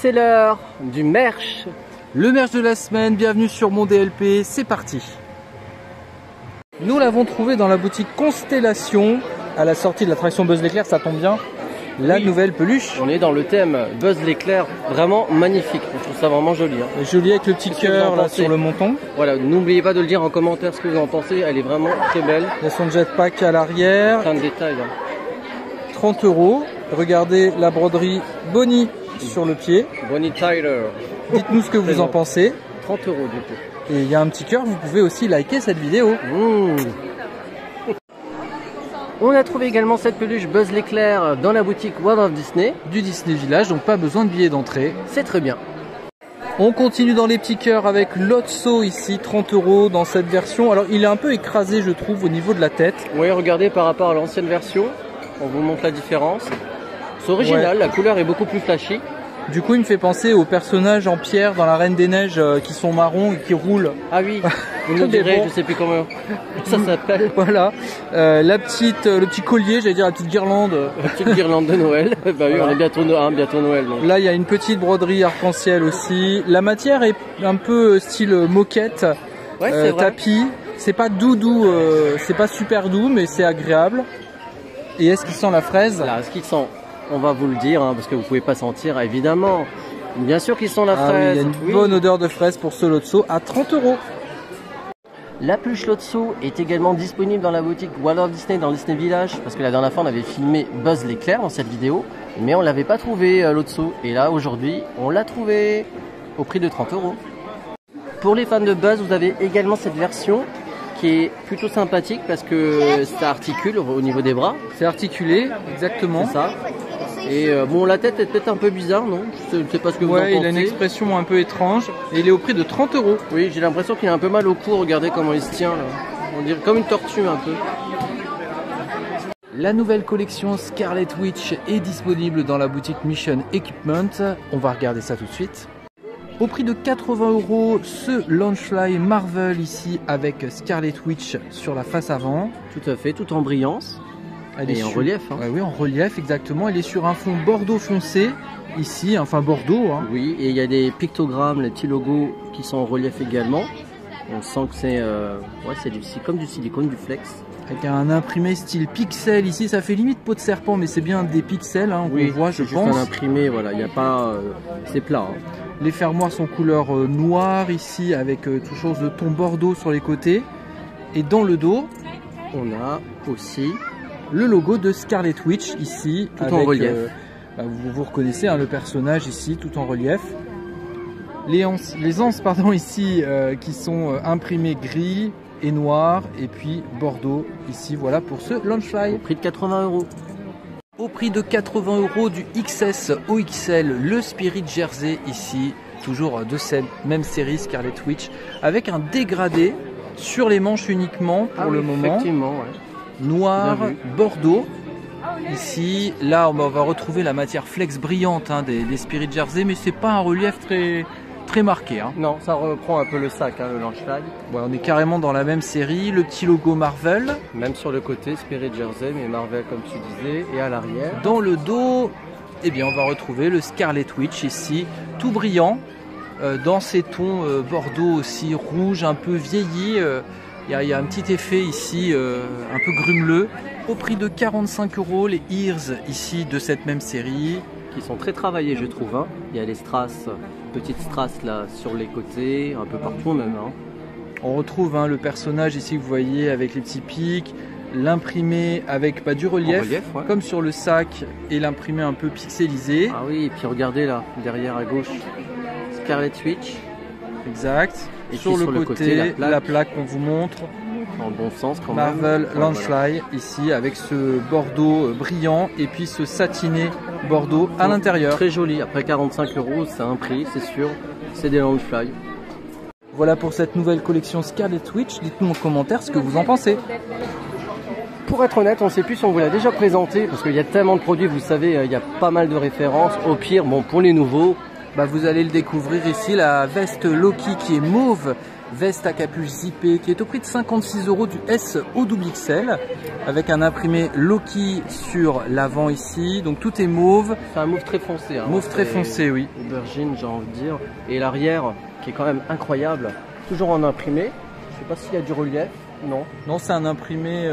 C'est l'heure du merch. Le merch de la semaine, bienvenue sur mon DLP, c'est parti. Nous l'avons trouvé dans la boutique Constellation, à la sortie de l'attraction Buzz l'éclair, ça tombe bien. La nouvelle peluche. On est dans le thème Buzz l'éclair, vraiment magnifique. Je trouve ça vraiment joli. Joli avec le petit cœur là sur le menton. Voilà, n'oubliez pas de le dire en commentaire ce que vous en pensez. Elle est vraiment très belle. Il y a son jetpack à l'arrière. Plein de détails. 30 €. Regardez la broderie Bonnie sur le pied. Bonnie Tyler. Dites-nous ce que vous en pensez. 30 € du coup. Et il y a un petit cœur, vous pouvez aussi liker cette vidéo. On a trouvé également cette peluche Buzz l'éclair dans la boutique World of Disney. Du Disney Village, donc pas besoin de billet d'entrée. C'est très bien. On continue dans les petits cœurs avec Lotso ici, 30 € dans cette version. Alors il est un peu écrasé je trouve au niveau de la tête. Oui, regardez par rapport à l'ancienne version, on vous montre la différence. C'est original, la couleur est beaucoup plus flashy. Du coup il me fait penser aux personnages en pierre dans la Reine des Neiges qui sont marrons et qui roulent. Ah oui, vous nous direz, je sais plus comment ça s'appelle. Voilà, le petit collier, j'allais dire la petite guirlande. La petite guirlande de Noël. Bah oui, voilà. On est bientôt Noël. Donc. Là il y a une petite broderie arc-en-ciel aussi. La matière est un peu style moquette, ouais, tapis. C'est pas doudou, c'est pas super doux mais c'est agréable. Et est-ce qu'il sent la fraise? Là, est-ce qu'il sent? On va vous le dire, parce que vous pouvez pas sentir, évidemment. Bien sûr qu'ils sont la fraise. Oui, il y a une bonne odeur de fraise pour ce Lotso à 30 €. La peluche Lotso est également disponible dans la boutique World of Disney dans Disney Village, parce que la dernière fois on avait filmé Buzz l'éclair dans cette vidéo, mais on l'avait pas trouvé Lotso. Et là aujourd'hui, on l'a trouvé au prix de 30 €. Pour les fans de Buzz, vous avez également cette version qui est plutôt sympathique parce que ça articule au niveau des bras. C'est articulé, exactement. C'est ça. Et bon, la tête est peut-être un peu bizarre, non? Je sais pas ce que vous en pensez. Il a une expression un peu étrange et il est au prix de 30 €. Oui, j'ai l'impression qu'il a un peu mal au cou. Regardez comment il se tient là. On dirait comme une tortue un peu. La nouvelle collection Scarlet Witch est disponible dans la boutique Mission Equipment. On va regarder ça tout de suite. Au prix de 80 €, ce Launchfly Marvel ici avec Scarlet Witch sur la face avant. Tout à fait, tout en brillance. Elle est en relief. Oui, en relief, exactement. Elle est sur un fond bordeaux foncé, ici, enfin bordeaux. Oui, et il y a des pictogrammes, les petits logos qui sont en relief également. On sent que c'est comme du silicone, du flex. Avec un imprimé style pixel ici, ça fait limite peau de serpent, mais c'est bien des pixels, on voit, je pense. C'est un imprimé, voilà, il n'y a pas... c'est plat. Les fermoirs sont couleur noire ici, avec tout chose de ton bordeaux sur les côtés. Et dans le dos, on a aussi le logo de Scarlet Witch ici, tout en relief. Vous reconnaissez le personnage ici, tout en relief. Les anses ici qui sont imprimées gris et noir, et puis bordeaux ici, voilà pour ce Launchfly. Au prix de 80 €. Au prix de 80 € du XS au XL, le Spirit Jersey ici, toujours de cette même série Scarlet Witch, avec un dégradé sur les manches uniquement pour le moment. Effectivement, ouais. Noir, bordeaux. Ici, là, on va retrouver la matière flex brillante des Spirit Jersey, mais c'est pas un relief très marqué. Non, ça reprend un peu le sac, le Launchfly. Ouais, on est carrément dans la même série, le petit logo Marvel. Même sur le côté, Spirit Jersey, mais Marvel comme tu disais, et à l'arrière. Dans le dos, eh bien, on va retrouver le Scarlet Witch ici, tout brillant, dans ces tons bordeaux aussi, rouge, un peu vieilli. Il y a un petit effet ici, un peu grumeleux. Au prix de 45 €, les ears ici de cette même série. Qui sont très travaillés, je trouve. Il y a les strass, petites strass là sur les côtés, un peu partout même. On retrouve le personnage ici que vous voyez avec les petits pics, l'imprimé avec du relief, comme sur le sac, et l'imprimé un peu pixelisé. Ah oui, et puis regardez là, derrière à gauche, Scarlet Witch. Exact. Et sur le côté, la plaque qu'on vous montre. En bon sens quand Marvel même. Launchfly ici avec ce bordeaux brillant et puis ce satiné bordeaux à l'intérieur. Très joli, après 45 €, c'est un prix, c'est sûr, c'est des Launchfly. Voilà pour cette nouvelle collection Scarlet Witch, dites-nous en commentaire ce que vous en pensez. Pour être honnête, on ne sait plus si on vous l'a déjà présenté, parce qu'il y a tellement de produits, vous savez, il y a pas mal de références. Au pire, bon, pour les nouveaux, vous allez le découvrir ici, la veste Loki qui est mauve veste à capuche zippée qui est au prix de 56 € du S au XXL avec un imprimé Loki sur l'avant ici. Donc tout est mauve. C'est un mauve très foncé. Hein. Mauve très foncé, oui. Aubergine, j'ai envie de dire. Et l'arrière qui est quand même incroyable. Toujours en imprimé. Je sais pas s'il y a du relief. Non. Non, c'est un imprimé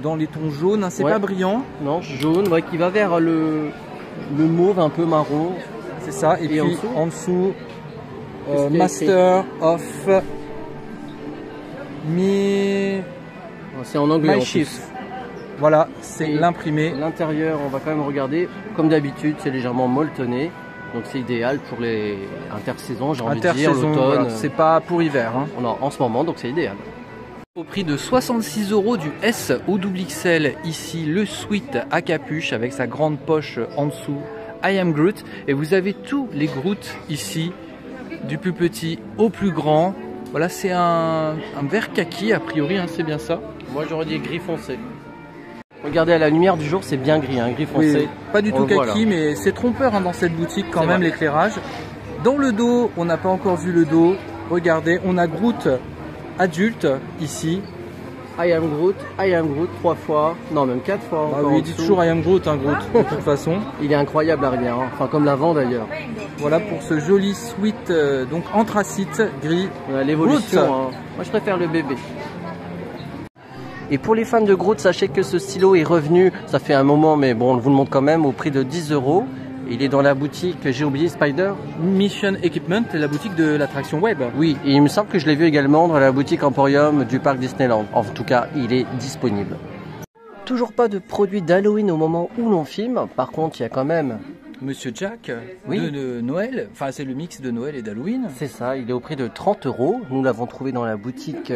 dans les tons jaunes. Hein. C'est pas brillant. Non, jaune, ouais, qui va vers le mauve un peu marron. C'est ça. Et puis en dessous, Master of Me. C'est en anglais. My Shift. Voilà, c'est l'imprimé. L'intérieur, on va quand même regarder. Comme d'habitude, c'est légèrement molletonné. Donc c'est idéal pour les intersaisons, j'ai envie de dire, l'automne. Voilà, c'est pas pour hiver. Hein. En ce moment, donc c'est idéal. Au prix de 66 € du S au XXL, ici le sweat à capuche avec sa grande poche en dessous, I Am Groot. Et vous avez tous les Groot ici, du plus petit au plus grand. Voilà, c'est un vert kaki a priori, hein, c'est bien ça. Moi j'aurais dit gris foncé. Regardez à la lumière du jour, c'est bien gris, hein, gris foncé. Oui, pas du tout kaki, mais c'est trompeur hein, dans cette boutique quand même l'éclairage. Dans le dos, on n'a pas encore vu le dos. Regardez, on a Groot adulte ici. I am Groot, 3 fois, non même 4 fois. Bah oui, il dit toujours I am Groot, hein, Groot, de toute façon. Il est incroyable l'arrière, hein. Enfin comme l'avant d'ailleurs. Voilà pour ce joli sweat donc anthracite gris. L'évolution, hein. Moi je préfère le bébé. Et pour les fans de Groot, sachez que ce stylo est revenu, ça fait un moment mais bon on vous le montre quand même, au prix de 10 €. Il est dans la boutique, j'ai oublié, Spider Mission Equipment, la boutique de l'attraction web. Oui, et il me semble que je l'ai vu également dans la boutique Emporium du parc Disneyland. En tout cas, il est disponible. Toujours pas de produits d'Halloween au moment où l'on filme. Par contre, il y a quand même Monsieur Jack de Noël. Enfin, c'est le mix de Noël et d'Halloween. C'est ça, il est au prix de 30 €. Nous l'avons trouvé dans la boutique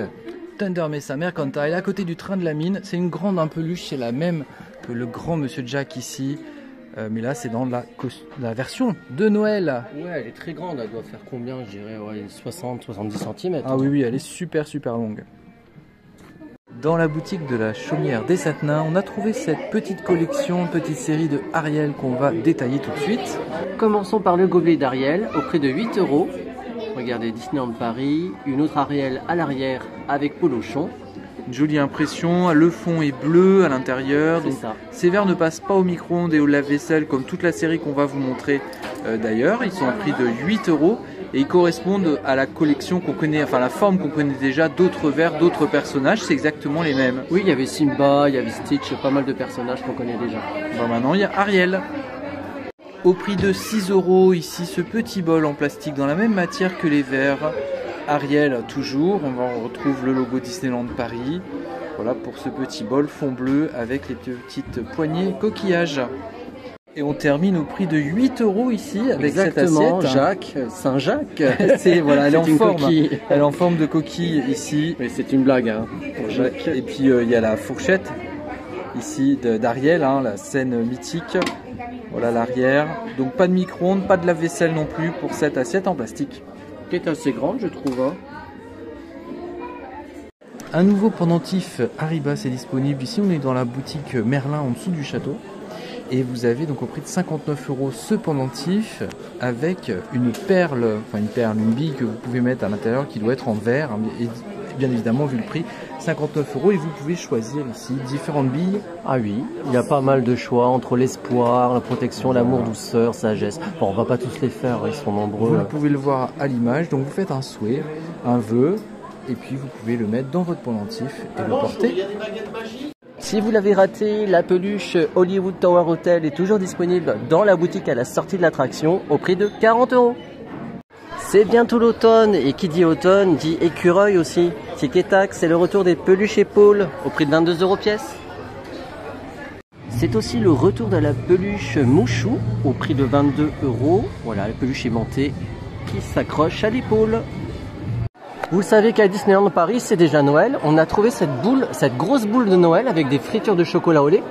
Thunder Mesa Mercantile, à côté du train de la mine. C'est une grande peluche, c'est la même que le grand Monsieur Jack ici. Mais là, c'est dans la version de Noël. Ouais, elle est très grande. Elle doit faire combien? Je dirais 60-70 cm. Ah oui, elle est super longue. Dans la boutique de la Chaumière des Satenins, on a trouvé cette petite collection, petite série de Ariel qu'on va détailler tout de suite. Commençons par le gobelet d'Ariel au prix de 8 €. Regardez, Disneyland Paris, une autre Ariel à l'arrière avec Polochon. Une jolie impression, le fond est bleu à l'intérieur, donc ces verres ne passent pas au micro-ondes et au lave-vaisselle comme toute la série qu'on va vous montrer d'ailleurs. Ils sont à prix de 8 € et ils correspondent à la collection qu'on connaît, enfin la forme qu'on connaît déjà d'autres verres, d'autres personnages, c'est exactement les mêmes. Oui, il y avait Simba, il y avait Stitch, pas mal de personnages qu'on connaît déjà. Bon, maintenant il y a Ariel. Au prix de 6 € ici, ce petit bol en plastique dans la même matière que les verres. Ariel toujours, on retrouve le logo Disneyland Paris. Voilà pour ce petit bol fond bleu avec les petites poignées coquillages. Et on termine au prix de 8 € ici avec cette assiette. Jacques, Saint-Jacques. Voilà, elle est en forme. Coquille. Elle est en forme de coquille ici. Mais c'est une blague hein, pour Jacques. Et puis il y a la fourchette ici d'Ariel, hein, la scène mythique. Voilà l'arrière. Donc pas de micro-ondes, pas de lave-vaisselle non plus pour cette assiette en plastique. Qui est assez grande, je trouve. Hein. Un nouveau pendentif Arribas est disponible. Ici, on est dans la boutique Merlin en dessous du château. Et vous avez donc au prix de 59 € ce pendentif avec une perle, une bille que vous pouvez mettre à l'intérieur qui doit être en verre. Et bien évidemment, vu le prix, 59 € et vous pouvez choisir ici différentes billes. Ah oui, il y a pas mal de choix entre l'espoir, la protection, l'amour, douceur, sagesse. Bon, on va pas tous les faire, ils sont nombreux. Vous pouvez le voir à l'image, donc vous faites un souhait, un vœu, et puis vous pouvez le mettre dans votre pendentif et le porter. Si vous l'avez raté, la peluche Hollywood Tower Hotel est toujours disponible dans la boutique à la sortie de l'attraction au prix de 40 €. C'est bientôt l'automne et qui dit automne dit écureuil aussi. Tic et tac, c'est le retour des peluches épaules au prix de 22 € pièce. C'est aussi le retour de la peluche Mouchou au prix de 22 €. Voilà, la peluche aimantée qui s'accroche à l'épaule. Vous le savez qu'à Disneyland Paris, c'est déjà Noël. On a trouvé cette grosse boule de Noël avec des fritures de chocolat au lait.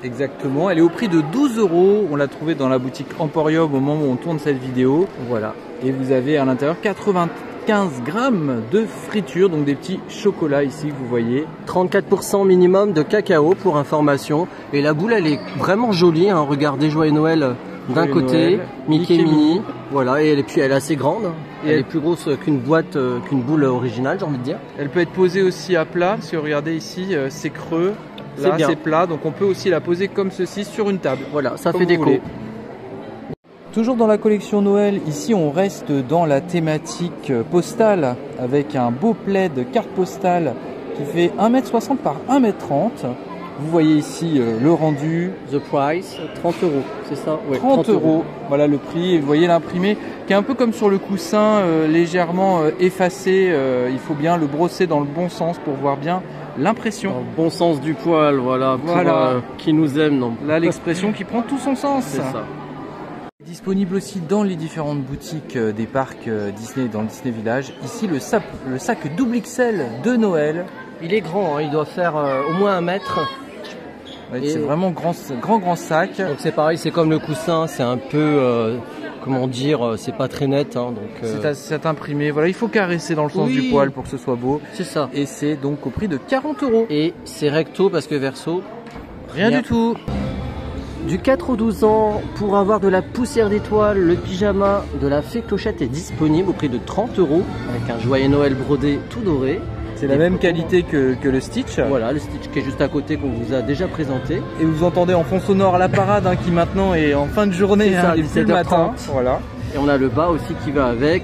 Exactement, elle est au prix de 12 €. On l'a trouvée dans la boutique Emporium au moment où on tourne cette vidéo. Voilà. Et vous avez à l'intérieur 95 grammes de friture, donc des petits chocolats ici que vous voyez. 34% minimum de cacao pour information. Et la boule, elle est vraiment jolie. Hein. Regardez, joyeux Noël d'un côté, Mickey Minnie. Voilà, et puis elle est assez grande. Et elle est plus grosse qu'une boîte, qu'une boule originale, j'ai envie de dire. Elle peut être posée aussi à plat. Si vous regardez ici, c'est creux. Là, c'est plat. Donc on peut aussi la poser comme ceci sur une table. Voilà, ça fait déco. Toujours dans la collection Noël, ici on reste dans la thématique postale avec un beau plaid carte postale qui fait 1,60 m par 1,30 m. Vous voyez ici le rendu. The price, 30 €, c'est ça? Ouais, 30 €. Voilà le prix. Et vous voyez l'imprimé qui est un peu comme sur le coussin, légèrement effacé. Il faut bien le brosser dans le bon sens pour voir bien l'impression. Dans le bon sens du poil, voilà. Pour, qui nous aime, non? Là, l'expression qui prend tout son sens. C'est ça. Disponible aussi dans les différentes boutiques des parcs Disney, dans le Disney Village. Ici, le sac double XL de Noël. Il est grand, hein, il doit faire au moins 1 mètre. Ouais, c'est vraiment grand sac. Donc c'est pareil, c'est comme le coussin, c'est un peu, comment dire, c'est pas très net. Hein, c'est imprimé, voilà, il faut caresser dans le sens du poil pour que ce soit beau. C'est ça. Et c'est donc au prix de 40 €. Et c'est recto parce que verso, rien du tout. Du 4 au 12 ans, pour avoir de la poussière d'étoiles, le pyjama de la fée Clochette est disponible au prix de 30 € avec un joyeux Noël brodé tout doré. C'est la même qualité que le Stitch. Voilà, le Stitch qui est juste à côté qu'on vous a déjà présenté. Et vous entendez en fond sonore la parade qui maintenant est en fin de journée, ça, et plus le matin. Voilà. Et on a le bas aussi qui va avec,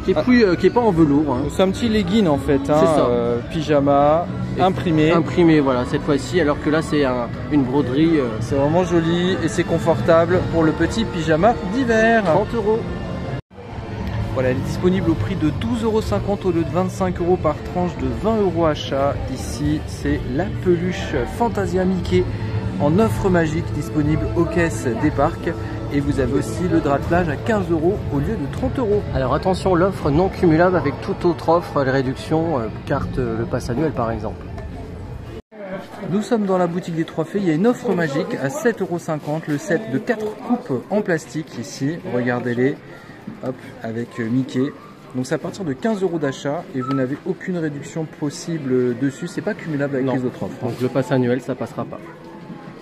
qui est pas en velours. Hein. C'est un petit legging en fait, hein, c'est ça. Pyjama, imprimé. Imprimé, voilà, cette fois-ci, alors que là c'est une broderie. C'est vraiment joli et c'est confortable pour le petit pyjama d'hiver. 30 €. Voilà, elle est disponible au prix de 12,50 € au lieu de 25 € par tranche de 20 € achat. Ici, c'est la peluche Fantasia Mickey en offre magique disponible aux caisses des parcs. Et vous avez aussi le drap de plage à 15 € au lieu de 30 €. Alors attention, l'offre non cumulable avec toute autre offre, les réductions, carte le pass annuel par exemple. Nous sommes dans la boutique des Trois Fées, il y a une offre magique à 7,50 €, le set de 4 coupes en plastique ici, regardez-les. Hop, avec Mickey. Donc c'est à partir de 15 € d'achat et vous n'avez aucune réduction possible dessus. C'est pas cumulable avec les autres offres. Donc le pass annuel, ça passera pas.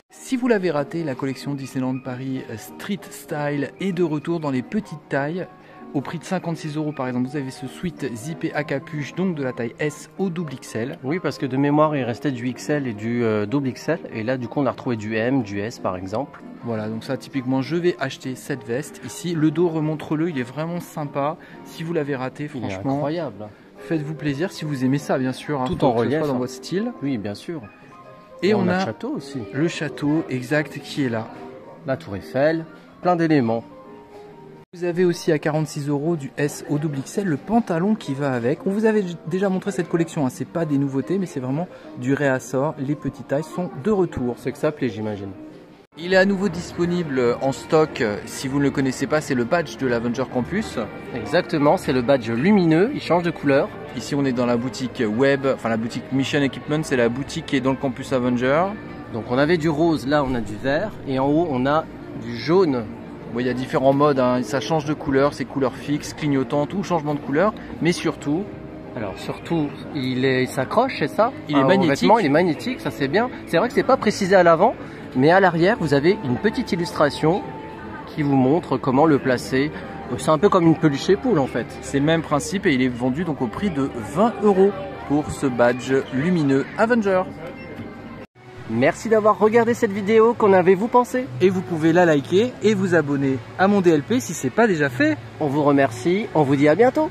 Si vous l'avez raté, la collection Disneyland Paris Street Style est de retour dans les petites tailles. Au prix de 56 € par exemple, vous avez ce sweat zippé à capuche, donc de la taille S au double XL. Oui, parce que de mémoire, il restait du XL et du double XL. Et là, du coup, on a retrouvé du M, du S par exemple. Voilà, donc ça, typiquement, je vais acheter cette veste. Ici, le dos, remontre-le, il est vraiment sympa. Si vous l'avez raté, franchement, incroyable. Faites-vous plaisir si vous aimez ça, bien sûr. Hein, tout en relief. Dans votre style. Oui, bien sûr. Et on a le château aussi. Le château, exact, qui est là. La tour Eiffel, plein d'éléments. Vous avez aussi à 46 € du S au double XL, le pantalon qui va avec. On vous avait déjà montré cette collection, hein. C'est pas des nouveautés, mais c'est vraiment du réassort. Les petites tailles sont de retour. C'est que ça plaît, j'imagine. Il est à nouveau disponible en stock. Si vous ne le connaissez pas, c'est le badge de l'Avenger Campus. Exactement, c'est le badge lumineux, il change de couleur. Ici, on est dans la boutique web, enfin la boutique Mission Equipment, c'est la boutique qui est dans le campus Avenger. Donc on avait du rose, là on a du vert, et en haut on a du jaune. Bon, il y a différents modes, hein. Ça change de couleur, c'est couleur fixe, clignotant, tout changement de couleur, mais surtout... Alors surtout, il s'accroche, c'est ça? Il est magnétique. Vêtement, il est magnétique, ça c'est bien. C'est vrai que c'est pas précisé à l'avant, mais à l'arrière vous avez une petite illustration qui vous montre comment le placer. C'est un peu comme une peluche épaule en fait. C'est le même principe et il est vendu donc au prix de 20 € pour ce badge lumineux Avenger. Merci d'avoir regardé cette vidéo, qu'en avez-vous pensé? Et vous pouvez la liker et vous abonner à mon DLP si ce n'est pas déjà fait. On vous remercie, on vous dit à bientôt.